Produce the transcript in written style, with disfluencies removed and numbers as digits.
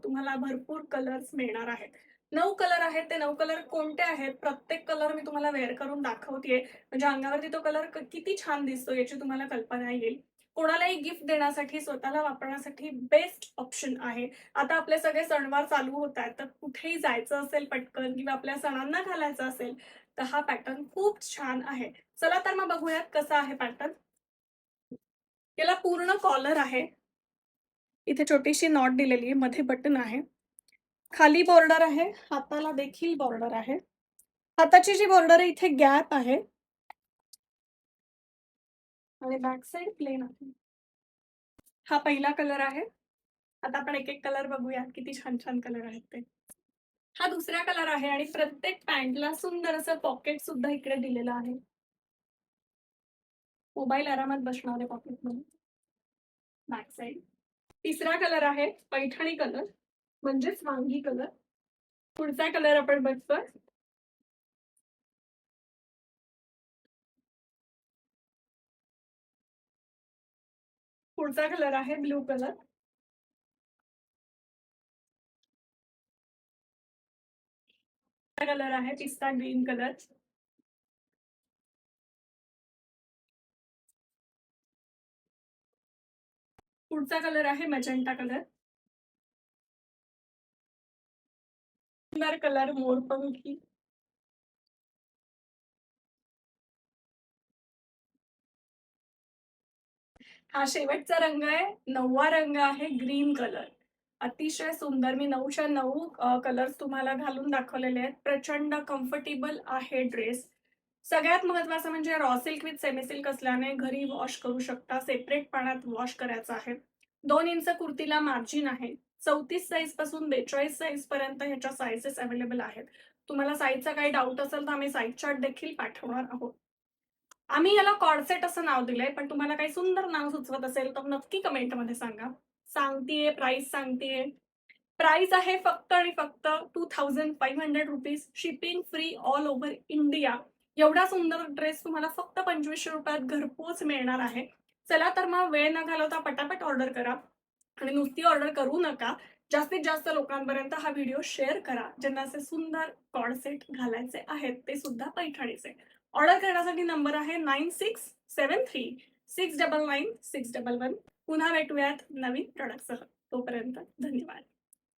तुम्हाला भरपूर कलर्स मिळणार आहेत. 9 कलर आहेत. ते 9 कलर कोणते आहेत? प्रत्येक कलर मी तुम्हाला वेअर करून दाखवतेय. म्हणजे अंगावरती तो कलर किती छान दिसतो याची तुम्हाला कल्पना येईल. कोणालाही गिफ्ट देण्यासाठी, स्वतःला वापरण्यासाठी बेस्ट ऑप्शन आहे. आता आपले सगळे सणवार चालू होत आहेत, तर कुठेही जायचं असेल पटकन किंवा आपल्या सणांना घालायचं असेल, तर हा पॅटर्न खूप छान आहे. चला तर मग बघूयात कसा आहे पॅटर्न. याला पूर्ण कॉलर आहे. इथे छोटीशी नॉट दिलेली आहे, मध्ये बटन आहे. खाली बॉर्डर आहे, हाताला देखील बॉर्डर आहे. हाताची जी बॉर्डर आहे इथे गॅप आहे आणि बॅक साइड प्लेन आहे. हा पहिला कलर आहे. आता आपण एक एक कलर बघूया, किती छान छान कलर आहेत ते. हा दुसरा कलर आहे आणि प्रत्येक पॅन्टला सुंदर असं पॉकेट सुद्धा इकडे दिलेलं आहे. मोबाईल आरामात बसणार आहे पॉकेटमध्ये. Back side. तिसरा कलर आहे पैठणी कलर, म्हणजेच वांगी कलर. पुढचा कलर आपण बघतोय. पुढचा कलर आहे ब्लू कलर. कलर आहे पिस्ता ग्रीन कलर. पुढचा कलर आहे मजेंटा कलर. सुंदर कलर मोरपंखी. हा शेवटचा रंग आहे. 9वा रंग आहे ग्रीन कलर. अतिशय सुंदर. मी 9च्या 9 कलर्स तुम्हाला घालून दाखवलेले आहेत. प्रचंड कम्फर्टेबल आहे ड्रेस. सगळ्यात महत्त्वाचं म्हणजे raw silk with semi silk असल्याने घरी वॉश करू शकता. सेपरेट पाण्यात वॉश करायचं आहे. 2 इंच कुर्तीला मार्जिन आहे. 34 साईज पासून 42 साईज पर्यंत ह्याच्या साईजेस अवेलेबल आहेत. तुम्हाला साईजचा काही डाऊट असेल तर आम्ही साईज चार्ट देखील पाठवणार आहोत. आम्ही याला कॉर्सेट असं नाव दिलंय, पण तुम्हाला काही सुंदर नाव सुचवत असेल तर नक्की कमेंटमध्ये सांगा. सांगतेय, प्राइस सांगतेय. प्राइस आहे फक्त आणि फक्त ₹2500. Shipping free all over India. एवढा सुंदर ड्रेस तुम्हाला फक्त ₹2500 घरपोच मिळणार आहे. चला तर मग वेळ न घालवता पटापट ऑर्डर करा आणि नुसती ऑर्डर करू नका. जास्तीत जास्त लोकांपर्यंत हा व्हिडिओ शेअर करा, ज्यांना असे सुंदर कॉर्ड सेट घालायचे आहेत, ते सुद्धा पैठणीचे. ऑर्डर करण्यासाठी नंबर आहे 9673699611. पुन्हा भेटूयात नवीन प्रोडक्टसह. तोपर्यंत धन्यवाद.